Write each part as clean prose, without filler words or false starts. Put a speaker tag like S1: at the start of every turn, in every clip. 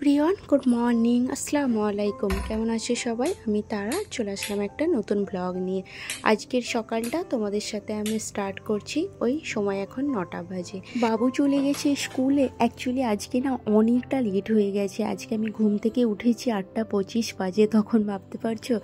S1: Everyone, good morning, আসসালামু আলাইকুম। কেমন আছো সবাই? আমি তারা চলে আসলাম একটা নতুন ব্লগ নিয়ে। আজকের সকালটা তোমাদের সাথে আমি স্টার্ট করছি। ওই সময় এখন 9টা বাজে। বাবু চলে গেছে স্কুলে। অ্যাকচুয়ালি আজকে না অনেকটা লেট হয়ে গেছে। আজকে আমি ঘুম থেকে উঠেছি 8:25 বাজে। তখন ভাবতে পারছো,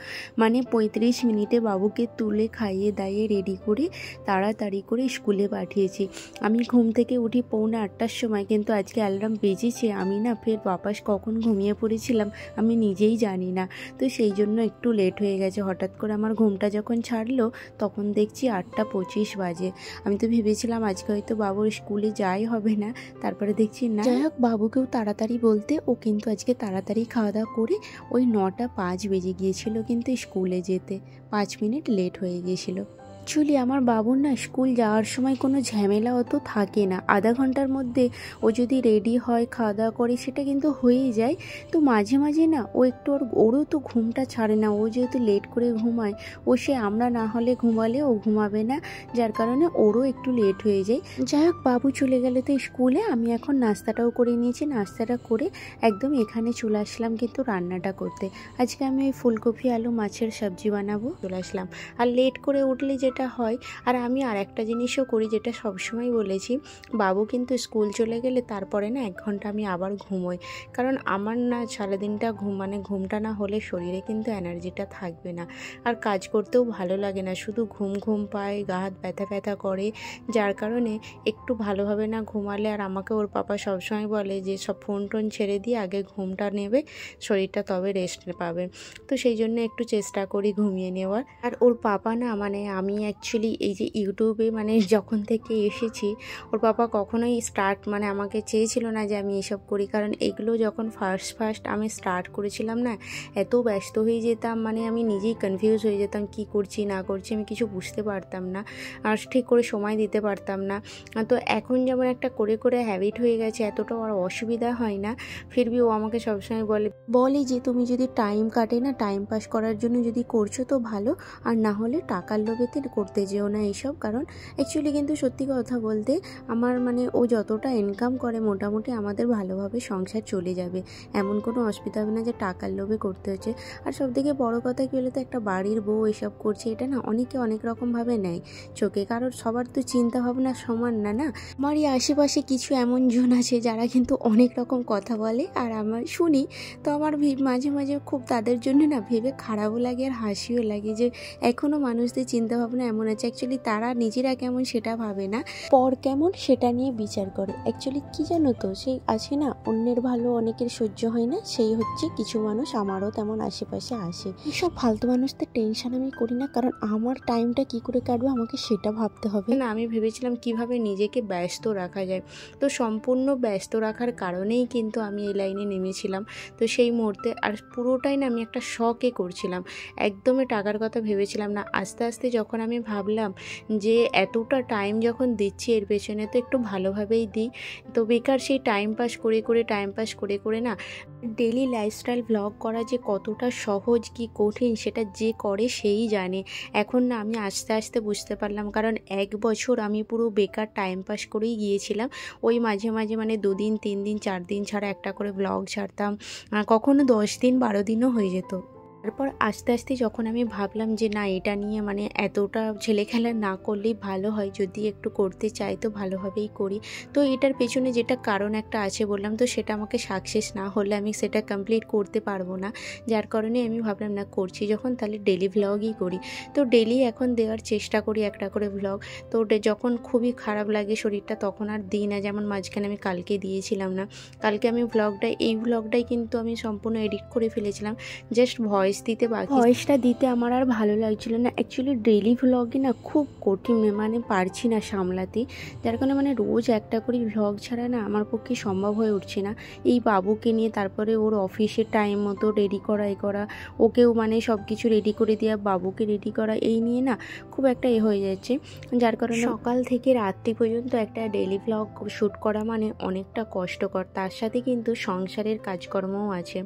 S1: মানে 35 মিনিটে বাবুকে তুলে খাইয়ে দাইয়ে রেডি করে তাড়াতাড়ি করে স্কুলে পাঠিয়েছি। আমি ঘুম থেকে উঠি 7:45 সময়, কিন্তু আজকে অ্যালার্ম বেজেছে। আমি না ফের বাপাস কখন ঘুমিয়ে পড়েছিলাম আমি নিজেই জানি না। তো সেই জন্য একটু লেট হয়ে গেছে। হঠাৎ করে আমার ঘুমটা যখন ছাড়লো তখন দেখছি 8:25 বাজে। আমি তো ভেবেছিলাম আজকে হয়তো বাবুর স্কুলে যাই হবে না, তারপরে দেখছি না। যাই হোক, বাবুকেও তাড়াতাড়ি বলতে ও কিন্তু আজকে তাড়াতাড়ি খাওয়া দাওয়া করে ওই 9:05 বেজে গিয়েছিল কিন্তু স্কুলে যেতে 5 মিনিট লেট হয়ে গিয়েছিল। অ্যাকচুয়ালি আমার বাবুর না স্কুল যাওয়ার সময় কোনো ঝামেলা অত থাকে না। আধা ঘন্টার মধ্যে ও যদি রেডি হয়, খাওয়া দাওয়া করে, সেটা কিন্তু হয়েই যায়। তো মাঝে মাঝে না ও একটু ওরও তো ঘুমটা ছাড়ে না। ও যেহেতু লেট করে ঘুমায়, ও সে আমরা না হলে ঘুমালে ও ঘুমাবে না, যার কারণে ওরও একটু লেট হয়ে যায়। যাই হোক, বাবু চলে গেলে তো স্কুলে আমি এখন নাস্তাটাও করে নিয়েছি। নাস্তাটা করে একদম এখানে চলে আসলাম কিন্তু রান্নাটা করতে। আজকে আমি ওই ফুলকপি আলু মাছের সবজি বানাবো। চলে আসলাম। আর লেট করে উঠলে যেটা হয়, আর আমি আর একটা জিনিসও করি যেটা সবসময় বলেছি, বাবু কিন্তু স্কুল চলে গেলে তারপরে না 1 ঘন্টা আমি আবার ঘুমোই। কারণ আমার না সারাদিনটা ঘুমটা না হলে শরীরে কিন্তু এনার্জিটা থাকবে না, আর কাজ করতেও ভালো লাগে না। শুধু ঘুম ঘুম পায়, গা হাত ব্যথা ব্যথা করে, যার কারণে একটু ভালোভাবে না ঘুমালে। আর আমাকে ওর পাপা সবসময় বলে যে সব ফোন টোন ছেড়ে দিয়ে আগে ঘুমটা নেবে, শরীরটা তবে রেস্ট পাবে। তো সেই জন্য একটু চেষ্টা করি ঘুমিয়ে নেওয়ার। আর ওর পাপা না, মানে আমি অ্যাকচুয়ালি এই যে ইউটিউবে মানে যখন থেকে এসেছি, ওর পাপা কখনোই মানে আমাকে চেয়েছিল না যে আমি এসব করি। কারণ এগুলো যখন ফার্স্ট আমি স্টার্ট করেছিলাম না, এত ব্যস্ত হয়ে যেতাম, মানে আমি নিজেই কনফিউজ হয়ে যেতাম কি করছি না করছি, আমি কিছু বুঝতে পারতাম না, আর ঠিক করে সময় দিতে পারতাম না। তো এখন যেমন একটা করে করে হ্যাবিট হয়ে গেছে, এতটা আর অসুবিধা হয় না। ফিরবি ও আমাকে সবসময় বলে যে তুমি যদি টাইম কাটে না, টাইম পাস করার জন্য যদি করছো তো ভালো, আর না হলে টাকার লোভেতে করতে যেও না এইসব। কারণ অ্যাকচুয়ালি কিন্তু সত্যি কথা বলতে আমার মানে ও যতটা ইনকাম করে মোটামুটি আমাদের ভালোভাবে সংসার চলে যাবে, এমন কোনো অসুবিধা হবে না যে টাকার লোভে করতে হচ্ছে। আর সবথেকে বড় কথা কি বলতো, একটা বাড়ির বউ এসব করছে, এটা না অনেকে অনেক রকমভাবে নেয় চোখে। কারোর সবার তো চিন্তা ভাবনা সমান না। আমারই আশেপাশে কিছু এমন জন আছে যারা কিন্তু অনেক রকম কথা বলে, আর আমার শুনি, তো আমার মাঝে মাঝে খুব তাদের জন্য না ভেবে খারাপও লাগে আর হাসিও লাগে যে এখনও মানুষদের চিন্তাভাবনা এমন আছে। অ্যাকচুয়ালি তারা নিজেরা কেমন সেটা ভাবে না, পর কেমন সেটা নিয়ে বিচার করে। অ্যাকচুয়ালি কি জানো তো, সেই আছে না, অন্যের ভালো অনেকের সহ্য হয় না, সেই হচ্ছে কিছু মানুষ আমারও তেমন আশেপাশে আসে। এইসব ফালতু মানুষদের টেনশন আমি করি না, কারণ আমার টাইমটা কি করে কাটবে আমাকে সেটা ভাবতে হবে না। আমি ভেবেছিলাম কিভাবে নিজেকে ব্যস্ত রাখা যায়, তো সম্পূর্ণ ব্যস্ত রাখার কারণেই কিন্তু আমি এই লাইনে নেমেছিলাম। তো সেই মুহূর্তে আর পুরোটাই না আমি একটা শখে করছিলাম, একদমই টাকার কথা ভেবেছিলাম না। আস্তে আস্তে যখন আমি ভাবলাম যে এতটা টাইম যখন দিচ্ছি এর পেছনে, তো একটু ভালোভাবেই দিই। তো বেকার সেই টাইম পাস করে না ডেলি লাইফস্টাইল ভ্লগ করা যে কতটা সহজ কি কঠিন সেটা যে করে সেই জানে। এখন না আমি আস্তে আস্তে বুঝতে পারলাম, কারণ 1 বছর আমি পুরো বেকার টাইম পাস করেই গিয়েছিলাম। ওই মাঝে মাঝে মানে 2 দিন 3 দিন 4 দিন ছাড়া একটা করে ভ্লগ ছাড়তাম, কখনো 10 দিন 12 দিনও হয়ে যেত। তারপর আস্তে আস্তে যখন আমি ভাবলাম যে না, এটা নিয়ে মানে এতটা ছেলেখেলা না করলেই ভালো হয়, যদি একটু করতে চাই তো ভালোভাবেই করি। তো এটার পেছনে যেটা কারণ একটা আছে বললাম, তো সেটা আমাকে সাকসেস না হলে আমি সেটা কমপ্লিট করতে পারবো না, যার কারণে আমি ভাবলাম না, করছি যখন তাহলে ডেলি ভ্লগই করি। তো ডেলি এখন দেওয়ার চেষ্টা করি একটা করে ভ্লগ। তো যখন খুবই খারাপ লাগে শরীরটা তখন আর দিই না, যেমন মাঝখানে আমি কালকে দিয়েছিলাম না। কালকে আমি এই ভ্লগটাই কিন্তু আমি সম্পূর্ণ এডিট করে ফেলেছিলাম, জাস্ট ভয়েসটা দিতে আমার আর ভালো লাগছিল না। অ্যাকচুয়ালি ডেইলি ভ্লগে না খুব কঠিন, মানে পারছি না সামলাতে, যার কারণে মানে রোজ একটা করে ভ্লগ ছাড়া না আমার পক্ষে সম্ভব হয়ে উঠছে না। এই বাবুকে নিয়ে তারপরে ওর অফিসের টাইম মতো রেডি করা, ওকেও মানে সব কিছু রেডি করে দেওয়া, বাবুকে রেডি করা, এই নিয়ে না খুব একটা হয়ে যাচ্ছে, যার কারণে সকাল থেকে রাত্রি পর্যন্ত একটা ডেইলি ভ্লগ শ্যুট করা মানে অনেকটা কষ্টকর। তার সাথে কিন্তু সংসারের কাজকর্মও আছে।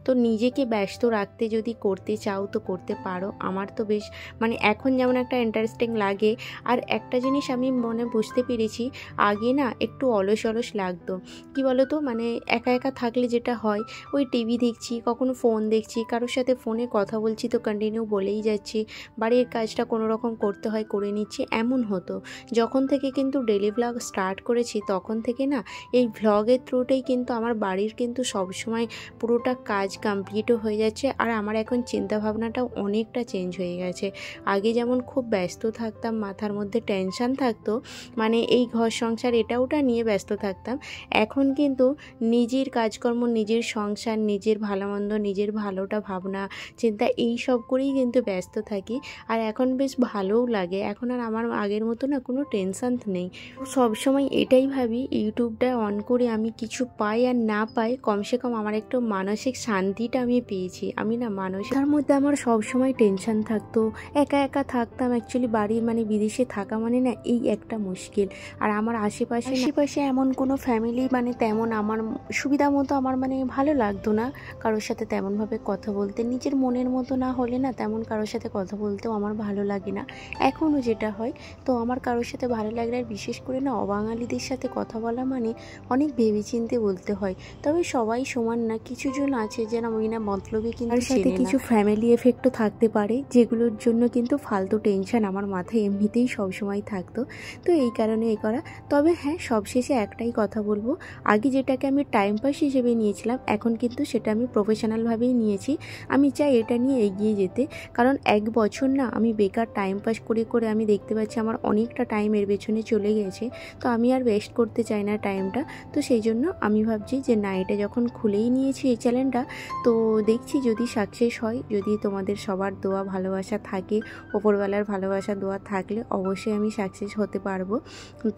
S1: তো নিজেকে ব্যস্ত রাখতে যদি করতে চাও তো করতে পারো। আমার তো বেশ মানে এখন যেমন একটা ইন্টারেস্টিং লাগে। আর একটা জিনিস আমি মনে বুঝতে পেরেছি, আগে না একটু অলস অলস লাগতো। কি বলো তো, মানে একা একা থাকলে যেটা হয়, ওই টিভি দেখছি, কখনো ফোন দেখছি, কারোর সাথে ফোনে কথা বলছি তো কন্টিনিউ বলেই যাচ্ছি, বাড়ির কাজটা কোনো রকম করতে হয় করে নিচ্ছি, এমন হতো। যখন থেকে কিন্তু ডেলি ভ্লগ স্টার্ট করেছি তখন থেকে না এই ভ্লগের থ্রুতেই কিন্তু আমার বাড়ির কিন্তু সবসময় পুরোটা কাজ কমপ্লিটও হয়ে যাচ্ছে। আর আমার এখন চিন্তাভাবনাটাও অনেকটা চেঞ্জ হয়ে গেছে। আগে যেমন খুব ব্যস্ত থাকতাম, মাথার মধ্যে টেনশান থাকতো, মানে এই ঘর সংসার এটা ওটা নিয়ে ব্যস্ত থাকতাম, এখন কিন্তু নিজের কাজকর্ম, নিজের সংসার, নিজের ভালো মন্দ, নিজের ভালোটা ভাবনা চিন্তা এই সব করেই কিন্তু ব্যস্ত থাকি। আর এখন বেশ ভালোও লাগে, এখন আর আমার আগের মতো না কোনো টেনশান নেই। সবসময় এটাই ভাবি, ইউটিউবটা অন করে আমি কিছু পাই আর না পাই, কমসে কম আমার একটু মানসিক শান্তিটা আমি পেয়েছি। আমি না মানসিক, তার মধ্যে আমার সবসময় টেনশান থাকতো, একা একা থাকতাম। অ্যাকচুয়ালি বাড়ির মানে বিদেশে থাকা মানে না এই একটা মুশকিল। আর আমার আশেপাশে এমন কোনো ফ্যামিলি মানে তেমন আমার সুবিধা মতো আমার মানে ভালো লাগতো না কারোর সাথে তেমনভাবে কথা বলতে। নিজের মনের মতো না হলে না তেমন কারোর সাথে কথা বলতেও আমার ভালো লাগে না। এখনও যেটা হয়, তো আমার কারোর সাথে ভালো লাগলে, আর বিশেষ করে না অবাঙালিদের সাথে কথা বলা মানে অনেক ভেবেচিন্তে বলতে হয়। তবে সবাই সমান না, কিছু জন আছে যেন বিনা মতলবে কিন্তু তার সাথে কিছু ফ্যামিলি এফেক্টও থাকতে পারে, যেগুলোর জন্য কিন্তু ফালতু টেনশন আমার মাথায় এমনিতেই সবসময় থাকতো। তো এই কারণে এই করা। তবে হ্যাঁ, সবশেষে একটাই কথা বলবো, আগে যেটাকে আমি টাইম পাস হিসেবে নিয়েছিলাম, এখন কিন্তু সেটা আমি প্রফেশনালভাবেই নিয়েছি। আমি চাই এটা নিয়ে এগিয়ে যেতে, কারণ 1 বছর না আমি বেকার টাইম পাস করে করে আমি দেখতে পাচ্ছি আমার অনেকটা টাইম এর পেছনে চলে গেছে। তো আমি আর ওয়েস্ট করতে চাই না টাইমটা। তো সেই জন্য আমি ভাবছি যে না, এটা যখন খুলেই নিয়েছি এই চ্যানেলটা, তো দেখছি যদি সাকসেস হয়, যদি তোমাদের সবার দোয়া ভালোবাসা থাকে, ওপরওয়ালার ভালোবাসা দোয়া থাকলে অবশ্যই আমি সাকসেস হতে পারবো।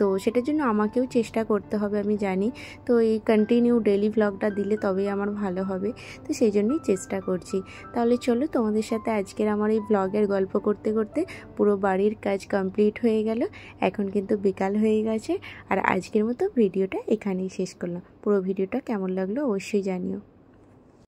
S1: তো সেটার জন্য আমাকেও চেষ্টা করতে হবে, আমি জানি। তো এই কন্টিনিউ ডেলি ভ্লগটা দিলে তবেই আমার ভালো হবে। তো সেই জন্যই চেষ্টা করছি। তাহলে চলো, তোমাদের সাথে আজকের আমার এই ভ্লগের গল্প করতে করতে পুরো বাড়ির কাজ কমপ্লিট হয়ে গেল। এখন কিন্তু বিকাল হয়ে গেছে। আর আজকের মতো ভিডিওটা এখানেই শেষ করলাম। পুরো ভিডিওটা কেমন লাগলো অবশ্যই জানিও।